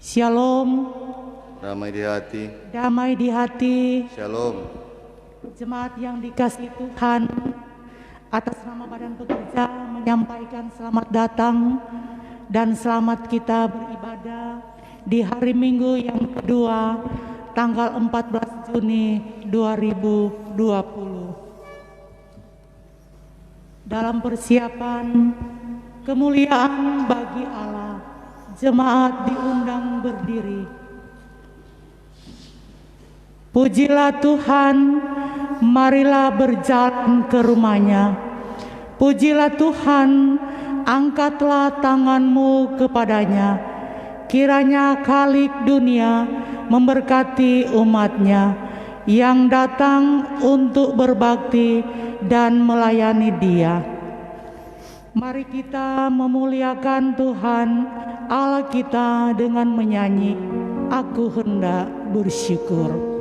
Shalom, Damai di hati. damai di hati. Shalom. Jemaat yang dikasihi Tuhan, atas nama Badan Pekerja menyampaikan selamat datang dan selamat kita beribadah di hari Minggu yang kedua, tanggal 14 Juni 2020. Dalam persiapan kemuliaan bagi Allah, jemaat diundang berdiri. Pujilah Tuhan, marilah berjalan ke rumahnya. Pujilah Tuhan, angkatlah tanganmu kepadanya. Kiranya Khalik dunia memberkati umatnya yang datang untuk berbakti dan melayani Dia. Mari kita memuliakan Tuhan Allah kita dengan menyanyi Aku Hendak Bersyukur.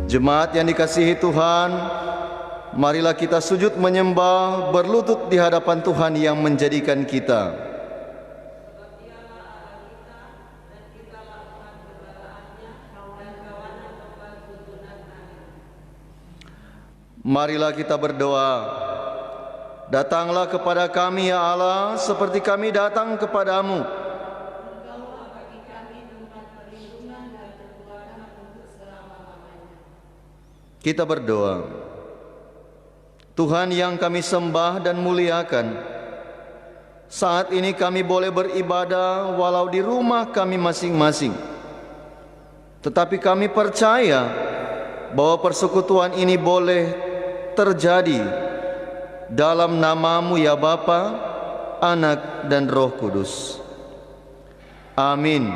Jemaat yang dikasihi Tuhan, marilah kita sujud menyembah, berlutut di hadapan Tuhan yang menjadikan kita. Marilah kita berdoa. Datanglah kepada kami ya Allah, seperti kami datang kepadamu. Kita berdoa. Tuhan yang kami sembah dan muliakan, saat ini kami boleh beribadah walau di rumah kami masing-masing. Tetapi kami percaya bahwa persekutuan ini boleh terjadi dalam nama-Mu ya Bapa, Anak dan Roh Kudus. Amin.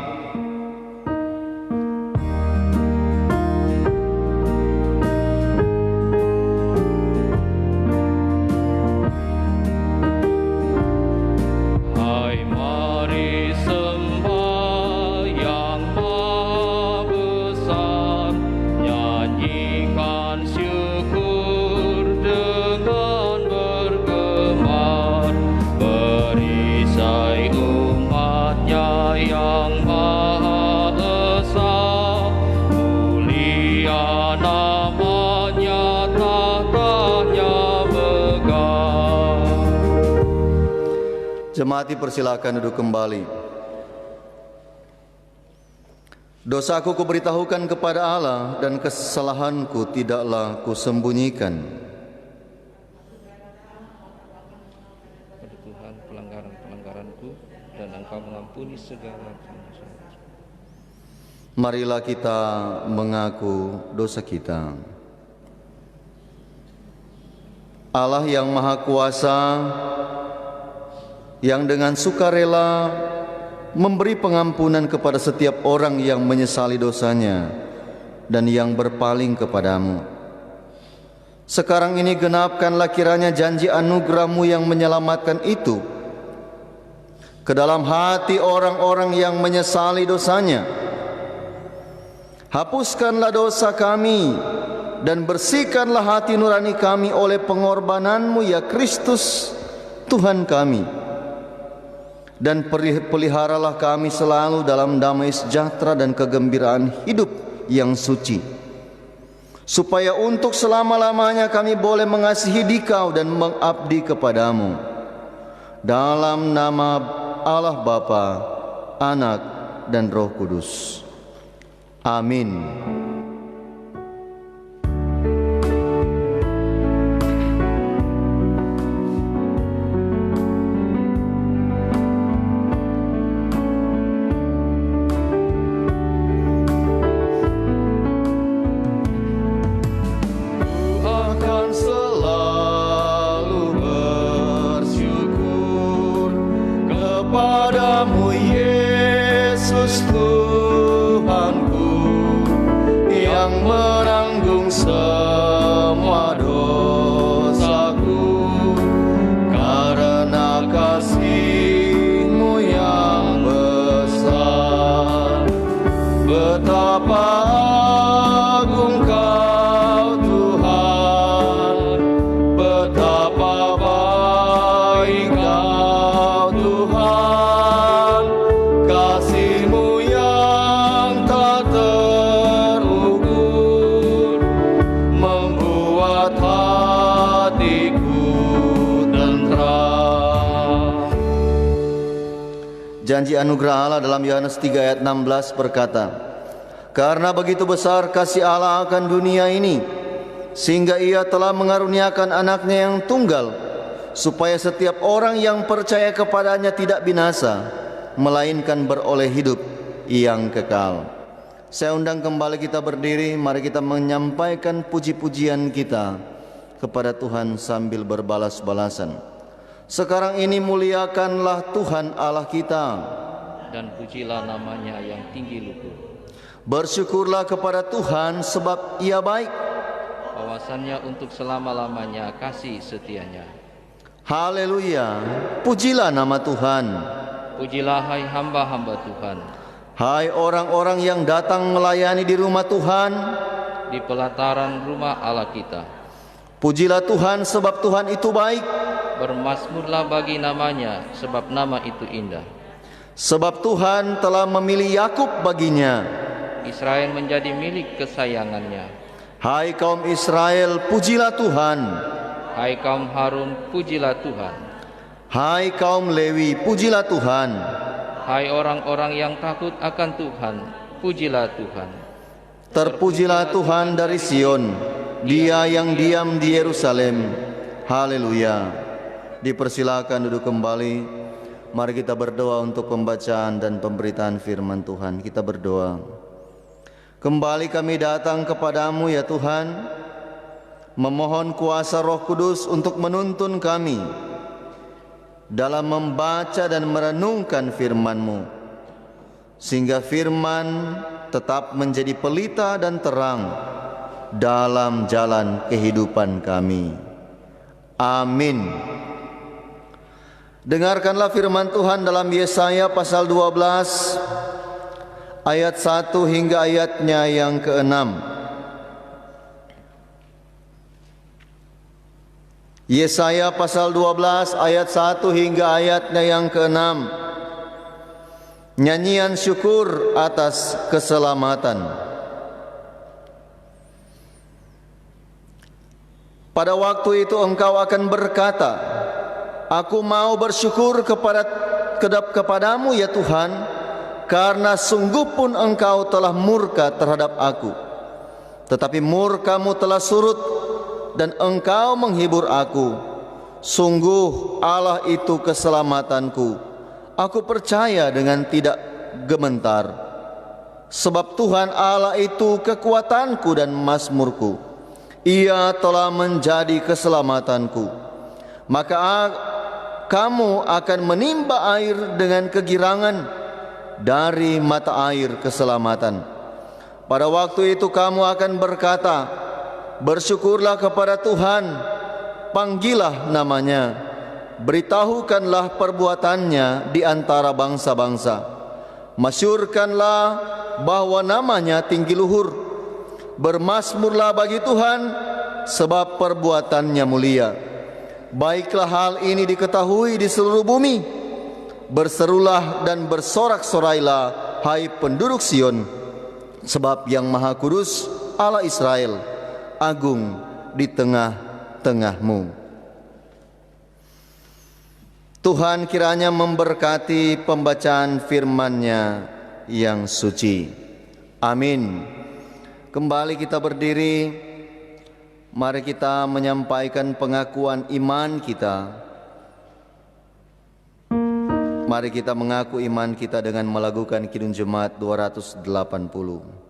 Jemaat dipersilakan duduk kembali. Dosaku kuberitahukan kepada Allah dan kesalahanku tidaklah kusembunyikan. Pada Tuhan pelanggaran-pelanggaranku dan Engkau mengampuni segala dosa. Marilah kita mengaku dosa kita. Allah yang Maha Kuasa, yang dengan sukarela memberi pengampunan kepada setiap orang yang menyesali dosanya dan yang berpaling kepadamu. Sekarang ini genapkanlah kiranya janji anugerah-Mu yang menyelamatkan itu ke dalam hati orang-orang yang menyesali dosanya. Hapuskanlah dosa kami dan bersihkanlah hati nurani kami oleh pengorbanan-Mu ya Kristus Tuhan kami. Dan peliharalah kami selalu dalam damai sejahtera dan kegembiraan hidup yang suci, supaya untuk selama-lamanya kami boleh mengasihi Dikau dan mengabdi kepadamu. Dalam nama Allah Bapa, Anak, dan Roh Kudus. Amin. Padamu Yesus Tuhanku, yang menanggung semua dosaku, karena kasih-Mu yang besar. Betapa agung Kau Tuhan, betapa baik Kau Tuhan. Kasih-Mu yang tak terukur membuat hatiku tentram. Janji anugerah Allah dalam Yohanes 3 ayat 16 berkata, karena begitu besar kasih Allah akan dunia ini, sehingga Ia telah mengaruniakan anaknya yang tunggal, supaya setiap orang yang percaya kepadanya tidak binasa, melainkan beroleh hidup yang kekal. Saya undang kembali kita berdiri, mari kita menyampaikan puji-pujian kita kepada Tuhan sambil berbalas-balasan. Sekarang ini muliakanlah Tuhan Allah kita, dan pujilah namanya yang tinggi luhur. bersyukurlah kepada Tuhan sebab Ia baik. Awasannya untuk selama-lamanya kasih setianya. Haleluya, pujilah nama Tuhan. Pujilah hai hamba-hamba Tuhan, Hai orang-orang yang datang melayani di rumah Tuhan, di pelataran rumah Allah kita. pujilah Tuhan sebab Tuhan itu baik. Bermasmurlah bagi namanya, sebab nama itu indah. Sebab Tuhan telah memilih Yakub baginya. Israel menjadi milik kesayangannya. Hai kaum Israel, pujilah Tuhan. Hai kaum Harun, pujilah Tuhan. Hai kaum Lewi, pujilah Tuhan. Hai orang-orang yang takut akan Tuhan, pujilah Tuhan. Terpujilah Tuhan dari Sion, Dia yang diam di Yerusalem. Haleluya. Dipersilakan duduk kembali. Mari kita berdoa untuk pembacaan dan pemberitaan firman Tuhan. Kita berdoa. Kembali kami datang kepadamu ya Tuhan, memohon kuasa Roh Kudus untuk menuntun kami dalam membaca dan merenungkan firman-Mu, sehingga firman tetap menjadi pelita dan terang dalam jalan kehidupan kami. Amin. Dengarkanlah firman Tuhan dalam Yesaya pasal 12 ayat 1 hingga ayatnya yang ke-6. Yesaya pasal 12 ayat 1 hingga ayatnya yang ke-6. Nyanyian syukur atas keselamatan. Pada waktu itu engkau akan berkata, aku mau bersyukur kepadamu ya Tuhan, karena sungguh pun engkau telah murka terhadap aku. Tetapi murkamu telah surut dan engkau menghibur aku. Sungguh Allah itu keselamatanku. Aku percaya dengan tidak gementar. Sebab Tuhan Allah itu kekuatanku dan mazmurku. Ia telah menjadi keselamatanku. Maka kamu akan menimba air dengan kegirangan dari mata air keselamatan. Pada waktu itu kamu akan berkata, bersyukurlah kepada Tuhan, panggillah namanya, beritahukanlah perbuatannya di antara bangsa-bangsa. Masyurkanlah bahwa namanya tinggi luhur. Bermasmurlah bagi Tuhan, sebab perbuatannya mulia. Baiklah hal ini diketahui di seluruh bumi. Berserulah dan bersorak-sorailah, hai penduduk Sion, sebab Yang Maha Kudus Allah Israel agung di tengah-tengahmu. Tuhan kiranya memberkati pembacaan firman-Nya yang suci. Amin. Kembali kita berdiri. Mari kita menyampaikan pengakuan iman kita. Mari kita mengaku iman kita dengan melakukan Kidung Jemaat 280.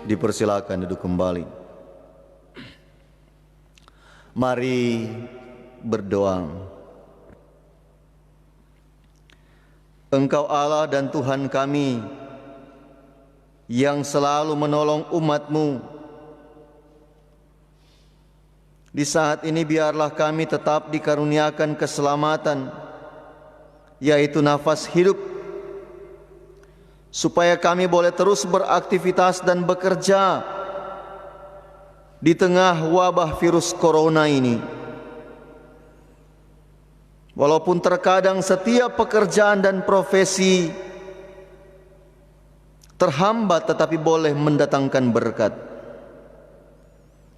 Dipersilakan duduk kembali. Mari berdoa. Engkau Allah dan Tuhan kami yang selalu menolong umat-Mu. Di saat ini biarlah kami tetap dikaruniakan keselamatan, yaitu nafas hidup, supaya kami boleh terus beraktivitas dan bekerja di tengah wabah virus corona ini. Walaupun terkadang setiap pekerjaan dan profesi terhambat, tetapi boleh mendatangkan berkat.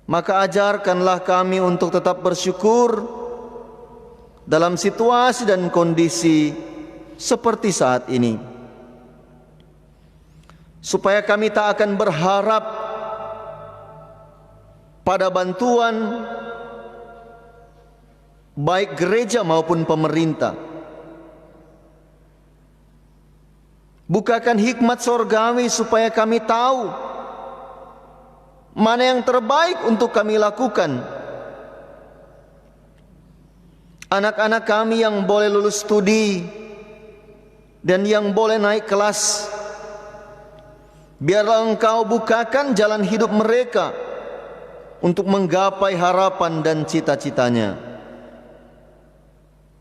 Maka ajarkanlah kami untuk tetap bersyukur dalam situasi dan kondisi seperti saat ini, supaya kami tak akan berharap pada bantuan baik gereja maupun pemerintah. Bukakan hikmat sorgawi supaya kami tahu mana yang terbaik untuk kami lakukan. Anak-anak kami yang boleh lulus studi dan yang boleh naik kelas, biarlah Engkau bukakan jalan hidup mereka untuk menggapai harapan dan cita-citanya.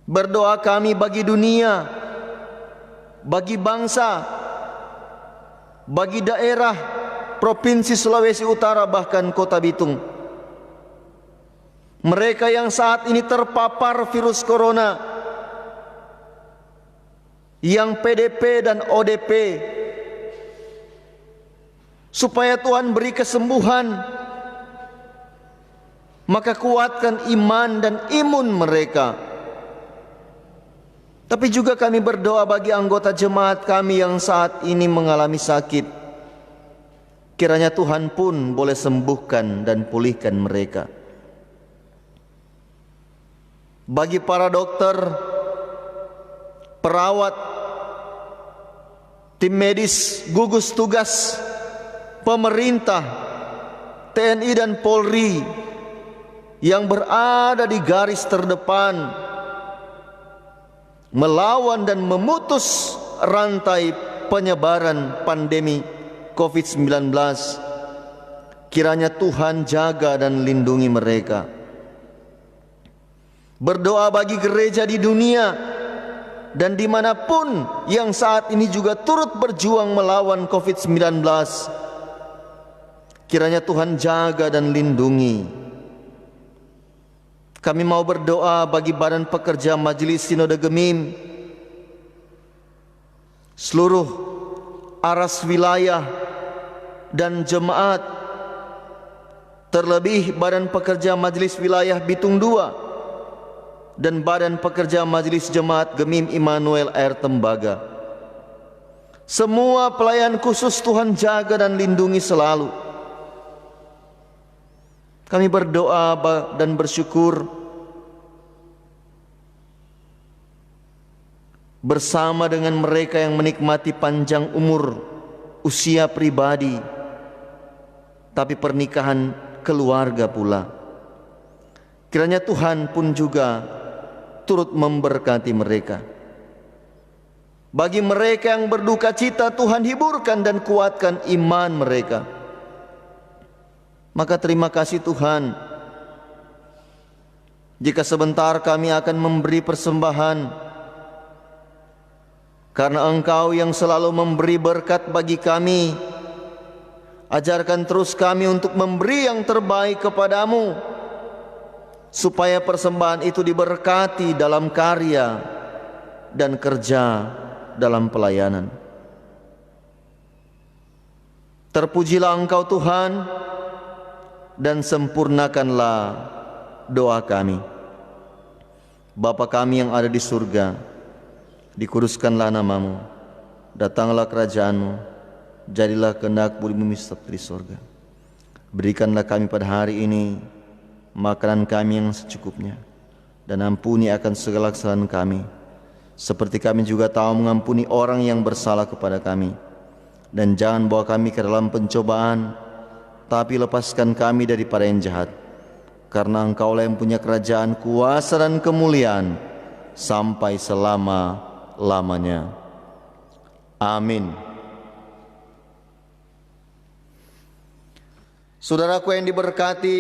Berdoa kami bagi dunia, bagi bangsa, bagi daerah, Provinsi Sulawesi Utara, bahkan Kota Bitung. Mereka yang saat ini terpapar virus corona, yang PDP dan ODP, supaya Tuhan beri kesembuhan. Maka kuatkan iman dan imun mereka. Tapi juga kami berdoa bagi anggota jemaat kami yang saat ini mengalami sakit. Kiranya Tuhan pun boleh sembuhkan dan pulihkan mereka. Bagi para dokter, perawat, tim medis, gugus tugas, pemerintah, TNI dan Polri yang berada di garis terdepan melawan dan memutus rantai penyebaran pandemi COVID-19. Kiranya Tuhan jaga dan lindungi mereka. Berdoa bagi gereja di dunia dan dimanapun yang saat ini juga turut berjuang melawan COVID-19. Kiranya Tuhan jaga dan lindungi. Kami mau berdoa bagi Badan Pekerja Majelis Sinode Gemim, seluruh aras wilayah dan jemaat, terlebih Badan Pekerja Majelis Wilayah Bitung II dan Badan Pekerja Majelis Jemaat Gemim Immanuel Air Tembaga. Semua pelayan khusus Tuhan jaga dan lindungi selalu. Kami berdoa dan bersyukur bersama dengan mereka yang menikmati panjang umur, usia pribadi, tapi pernikahan keluarga pula. Kiranya Tuhan pun juga turut memberkati mereka. Bagi mereka yang berduka cita, Tuhan hiburkan dan kuatkan iman mereka. Maka terima kasih Tuhan, jika sebentar kami akan memberi persembahan, karena Engkau yang selalu memberi berkat bagi kami. Ajarkan terus kami untuk memberi yang terbaik kepadamu, supaya persembahan itu diberkati dalam karya dan kerja dalam pelayanan. Terpujilah Engkau Tuhan, dan sempurnakanlah doa kami. Bapa kami yang ada di surga, dikuduskanlah namamu, datanglah kerajaanmu, jadilah kehendak-Mu di bumi seperti di surga. Berikanlah kami pada hari ini makanan kami yang secukupnya, dan ampuni akan segala kesalahan kami, seperti kami juga tahu mengampuni orang yang bersalah kepada kami. Dan jangan bawa kami ke dalam pencobaan, tapi lepaskan kami daripada yang jahat. Karena Engkaulah yang punya kerajaan, kuasa dan kemuliaan sampai selama-lamanya. Amin. Saudaraku yang diberkati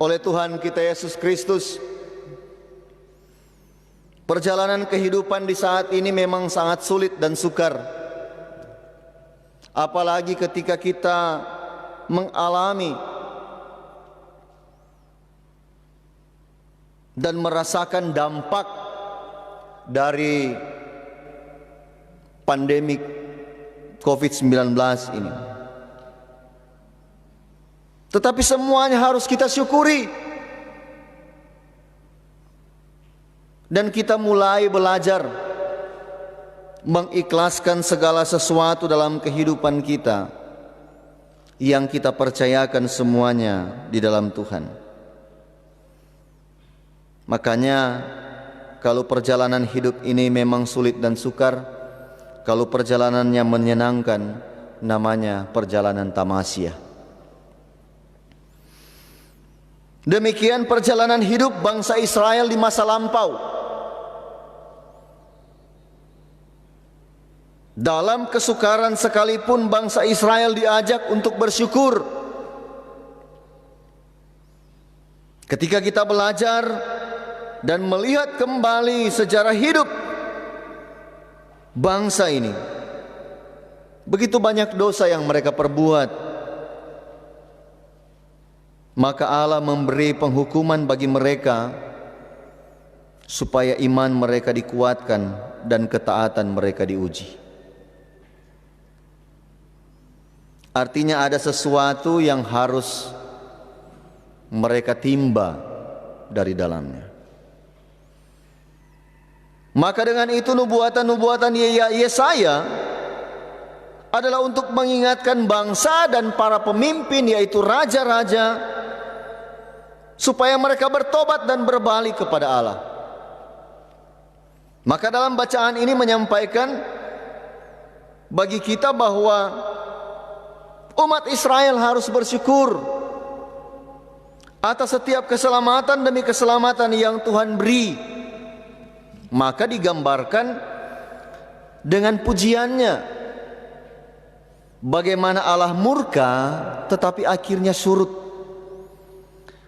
oleh Tuhan kita Yesus Kristus, perjalanan kehidupan di saat ini memang sangat sulit dan sukar. Apalagi ketika kita mengalami dan merasakan dampak dari pandemi COVID-19 ini. Tetapi semuanya harus kita syukuri, dan kita mulai belajar mengikhlaskan segala sesuatu dalam kehidupan kita yang kita percayakan semuanya di dalam Tuhan. Makanya kalau perjalanan hidup ini memang sulit dan sukar, kalau perjalanannya menyenangkan, namanya perjalanan tamasya. Demikian perjalanan hidup bangsa Israel di masa lampau. Dalam kesukaran sekalipun bangsa Israel diajak untuk bersyukur. Ketika kita belajar dan melihat kembali sejarah hidup bangsa ini, begitu banyak dosa yang mereka perbuat, maka Allah memberi penghukuman bagi mereka supaya iman mereka dikuatkan dan ketaatan mereka diuji. Artinya ada sesuatu yang harus mereka timba dari dalamnya. Maka dengan itu nubuatan-nubuatan Yesaya adalah untuk mengingatkan bangsa dan para pemimpin, yaitu raja-raja, supaya mereka bertobat dan berbalik kepada Allah. Maka dalam bacaan ini menyampaikan bagi kita bahwa umat Israel harus bersyukur atas setiap keselamatan demi keselamatan yang Tuhan beri. Maka digambarkan dengan pujiannya, bagaimana Allah murka tetapi akhirnya surut.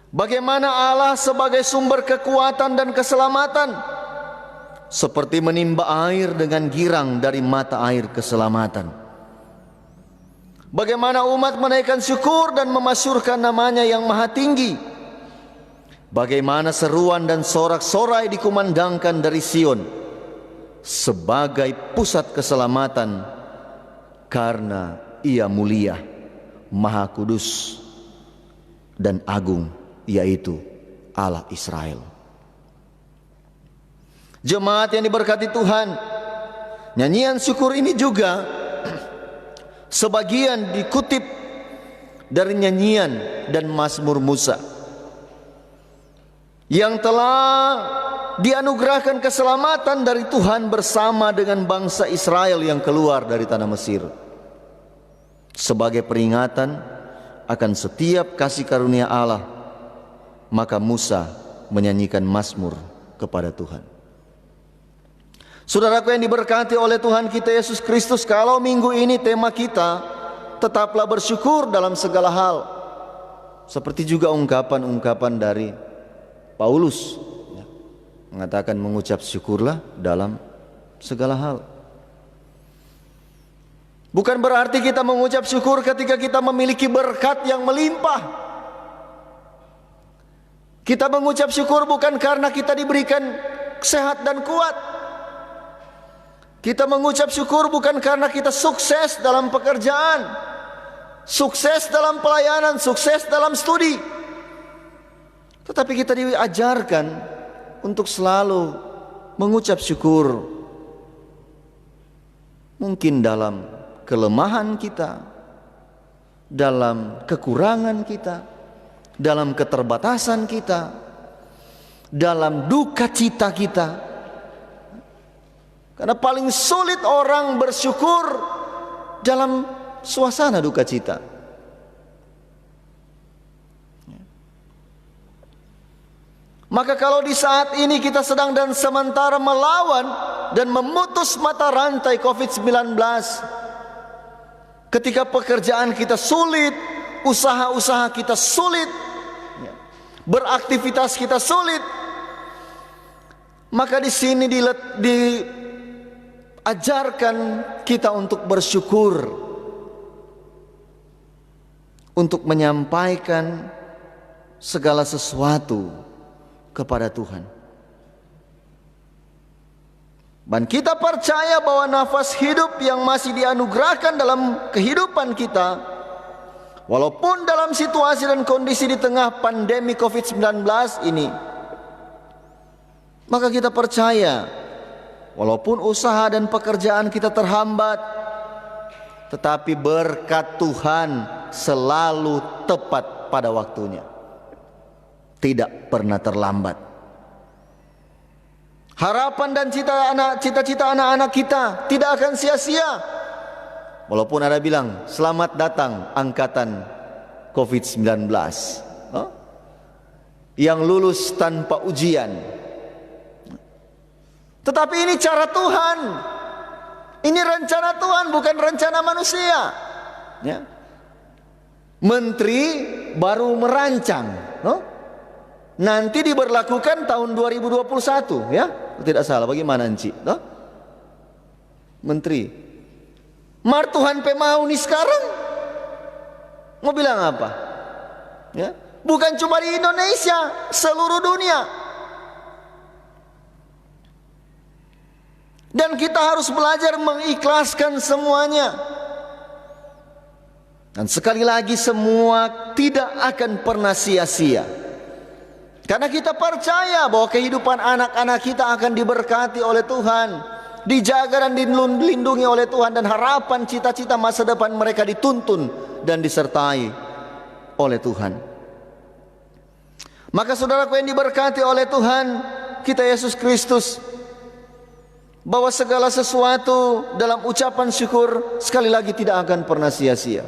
Bagaimana Allah sebagai sumber kekuatan dan keselamatan, seperti menimba air dengan girang dari mata air keselamatan. Bagaimana umat menaikkan syukur dan memasyurkan namanya yang maha tinggi. Bagaimana seruan dan sorak-sorai dikumandangkan dari Sion sebagai pusat keselamatan, karena Ia mulia, maha kudus dan agung, yaitu Allah Israel. Jemaat yang diberkati Tuhan, nyanyian syukur ini juga sebagian dikutip dari nyanyian dan Mazmur Musa yang telah dianugerahkan keselamatan dari Tuhan bersama dengan bangsa Israel yang keluar dari tanah Mesir, sebagai peringatan akan setiap kasih karunia Allah. Maka Musa menyanyikan mazmur kepada Tuhan. Saudaraku yang diberkati oleh Tuhan kita Yesus Kristus, kalau minggu ini tema kita tetaplah bersyukur dalam segala hal, seperti juga ungkapan-ungkapan dari Paulus mengatakan mengucap syukurlah dalam segala hal. Bukan berarti kita mengucap syukur ketika kita memiliki berkat yang melimpah. Kita mengucap syukur bukan karena kita diberikan sehat dan kuat. Kita mengucap syukur bukan karena kita sukses dalam pekerjaan, sukses dalam pelayanan, sukses dalam studi. Tetapi kita diajarkan untuk selalu mengucap syukur. Mungkin dalam kelemahan kita, dalam kekurangan kita, dalam keterbatasan kita, dalam duka cita kita. Karena paling sulit orang bersyukur dalam suasana duka cita. Maka kalau di saat ini kita sedang dan sementara melawan dan memutus mata rantai COVID-19, ketika pekerjaan kita sulit, usaha-usaha kita sulit, beraktivitas kita sulit, maka di sini diajarkan kita untuk bersyukur, untuk menyampaikan segala sesuatu kepada Tuhan. Dan kita percaya bahwa nafas hidup yang masih dianugerahkan dalam kehidupan kita, walaupun dalam situasi dan kondisi di tengah pandemi COVID-19 ini, maka kita percaya walaupun usaha dan pekerjaan kita terhambat, tetapi berkat Tuhan selalu tepat pada waktunya, tidak pernah terlambat. Harapan dan cita-cita anak-anak kita tidak akan sia-sia. Walaupun ada bilang selamat datang angkatan COVID-19 yang lulus tanpa ujian. Tetapi ini cara Tuhan, ini rencana Tuhan, bukan rencana manusia. Ya. Menteri baru merancang, nanti diberlakukan tahun 2021, ya, tidak salah. Bagaimana Enci? Menteri, mar Tuhan pe mau nih sekarang, mau bilang apa? Ya, bukan cuma di Indonesia, seluruh dunia. Dan kita harus belajar mengikhlaskan semuanya. Dan sekali lagi, semua tidak akan pernah sia-sia. Karena kita percaya bahwa kehidupan anak-anak kita akan diberkati oleh Tuhan, dijaga dan dilindungi oleh Tuhan, dan harapan cita-cita masa depan mereka dituntun dan disertai oleh Tuhan. Maka saudaraku yang diberkati oleh Tuhan kita Yesus Kristus, bahwa segala sesuatu dalam ucapan syukur sekali lagi tidak akan pernah sia-sia.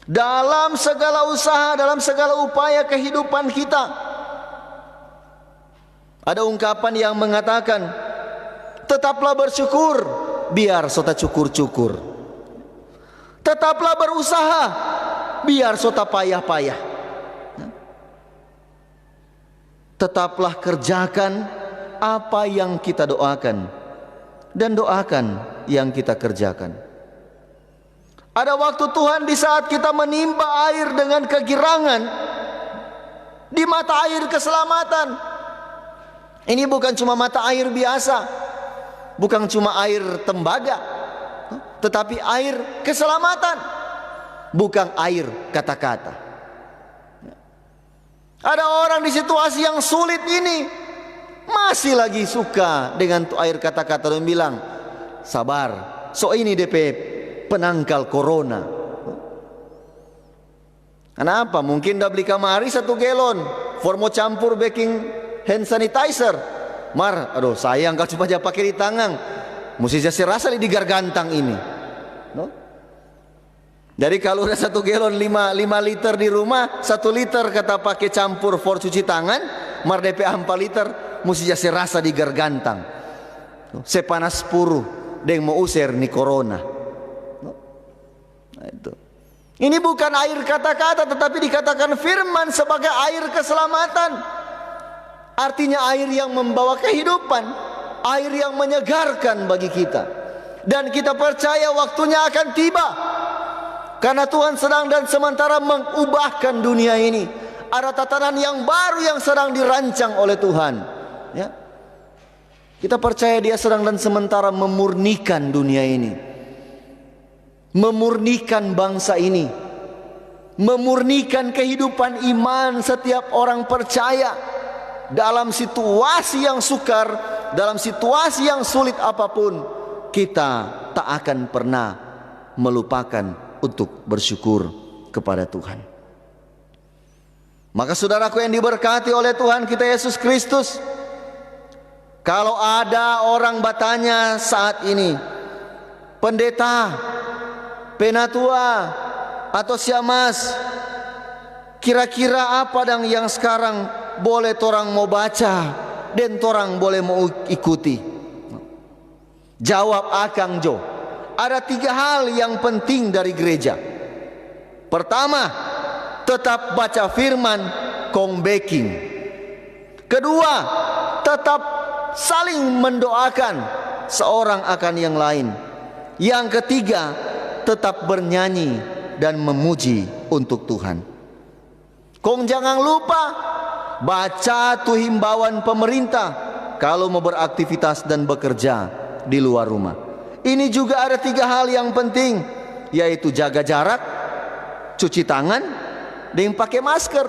Dalam segala usaha, dalam segala upaya kehidupan kita, ada ungkapan yang mengatakan, tetaplah bersyukur, biar sota cukur-cukur. Tetaplah berusaha, biar sota payah-payah. Tetaplah kerjakan apa yang kita doakan, dan doakan yang kita kerjakan. Ada waktu Tuhan di saat kita menimba air dengan kegirangan di mata air keselamatan. Ini bukan cuma mata air biasa, bukan cuma air tembaga, tetapi air keselamatan, bukan air kata-kata. Ada orang di situasi yang sulit ini masih lagi suka dengan air kata-kata dan bilang, sabar, so ini DP penangkal corona. Kenapa? Mungkin dah beli kamari 1 galon, formo campur baking hand sanitizer. Mar, aduh sayang kau cuma aja pakai di tangan, mesti saya rasa di gargantang ini. No? Jadi kalau udah 1 galon 5 liter di rumah, 1 liter kata pakai campur for cuci tangan, mar DP 4 liter, mesti saya rasa di gargantang. Sepanas puru, deng mau usir ni corona. Itu. Ini bukan air kata-kata, tetapi dikatakan firman sebagai air keselamatan. Artinya air yang membawa kehidupan, air yang menyegarkan bagi kita. Dan kita percaya waktunya akan tiba, karena Tuhan sedang dan sementara mengubahkan dunia ini. Ada tatanan yang baru yang sedang dirancang oleh Tuhan, ya. Kita percaya Dia sedang dan sementara memurnikan dunia ini, memurnikan bangsa ini, memurnikan kehidupan iman setiap orang percaya. Dalam situasi yang sukar, dalam situasi yang sulit apapun, kita tak akan pernah melupakan untuk bersyukur kepada Tuhan. Maka saudaraku yang diberkati oleh Tuhan kita Yesus Kristus, kalau ada orang bertanya saat ini, pendeta, penatua, atau siamas, kira-kira apa dang yang sekarang boleh torang mau baca dan torang boleh mau ikuti? Jawab Akang Jo, ada 3 hal yang penting dari gereja. Pertama, tetap baca firman, kong baking. Kedua, tetap saling mendoakan seorang akan yang lain. Yang ketiga, tetap bernyanyi dan memuji untuk Tuhan. Kong jangan lupa baca tuh himbauan pemerintah kalau mau beraktivitas dan bekerja di luar rumah. Ini juga ada 3 hal yang penting, yaitu jaga jarak, cuci tangan, dan pakai masker.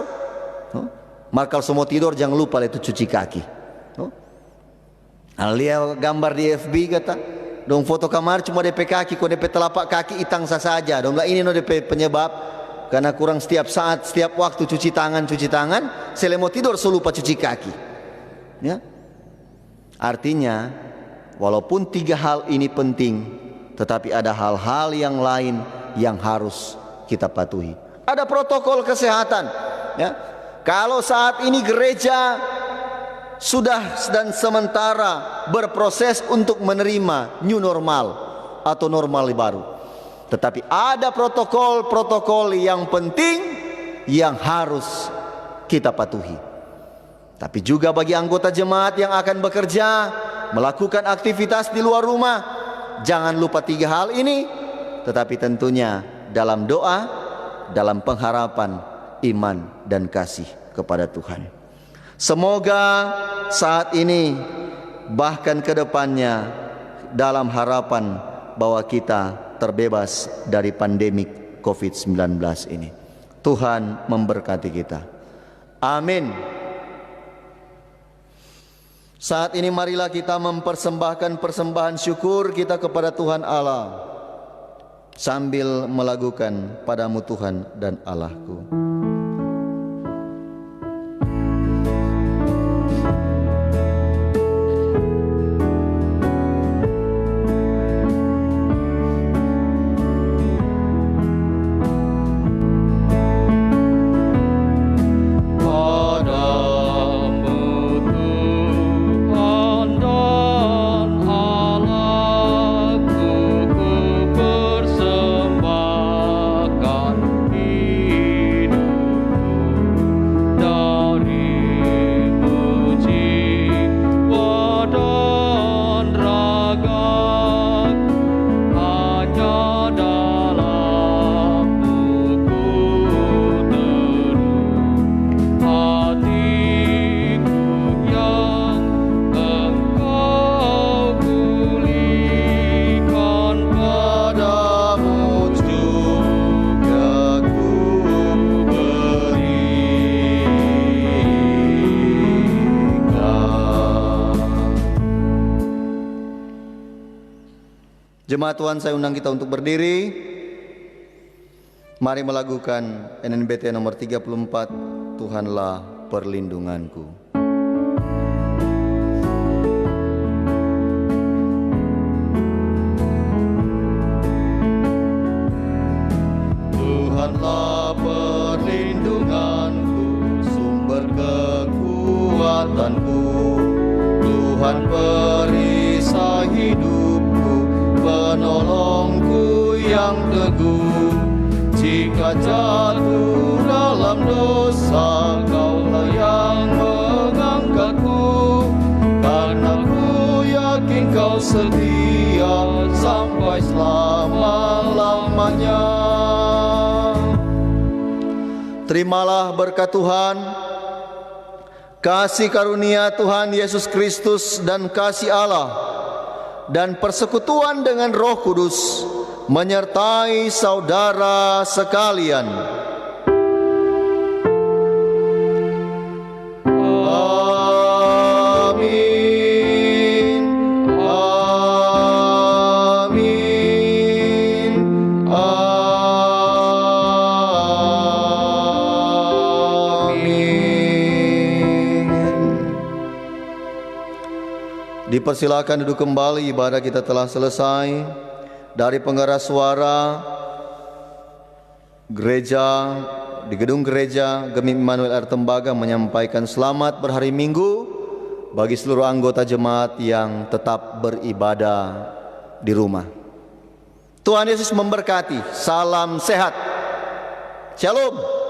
Maka kalau semua tidur jangan lupa itu cuci kaki. Lihat gambar di FB kata, dong foto kamar cuma DP kaki, kok DP telapak kaki itang saja. Dong ini no DP penyebab. Karena kurang setiap saat, setiap waktu cuci tangan. Saya mau tidur selalu lupa cuci kaki. Ya. Artinya, walaupun 3 hal ini penting, tetapi ada hal-hal yang lain yang harus kita patuhi. Ada protokol kesehatan. Ya. Kalau saat ini gereja sudah dan sementara berproses untuk menerima new normal atau normal baru, tetapi ada protokol-protokol yang penting yang harus kita patuhi. Tapi juga bagi anggota jemaat yang akan bekerja, melakukan aktivitas di luar rumah, jangan lupa 3 hal ini. Tetapi tentunya dalam doa, dalam pengharapan, iman dan kasih kepada Tuhan. Semoga saat ini bahkan ke depannya dalam harapan bahwa kita terbebas dari pandemik COVID-19 ini. Tuhan memberkati kita. Amin. Saat ini marilah kita mempersembahkan persembahan syukur kita kepada Tuhan Allah, sambil melakukan padamu Tuhan dan Allahku. Jemaat Tuhan, saya undang kita untuk berdiri. Mari melakukan NNBT nomor 34, Tuhanlah perlindunganku. Tuhanlah perlindunganku, sumber kekuatanku. Tuhan perisai hidupku, penolongku yang teguh. Jika jatuh dalam dosa, Kaulah yang mengangkatku. Karena ku yakin Kau setia sampai selama-lamanya. Terimalah berkat Tuhan, kasih karunia Tuhan Yesus Kristus dan kasih Allah dan persekutuan dengan Roh Kudus menyertai saudara sekalian. Amin. Amin. Amin. Dipersilakan duduk kembali, ibadah kita telah selesai. Dari pengeras suara gereja, di gedung gereja Gemim Immanuel Air Tembaga menyampaikan selamat berhari Minggu bagi seluruh anggota jemaat yang tetap beribadah di rumah. Tuhan Yesus memberkati. Salam sehat. Shalom.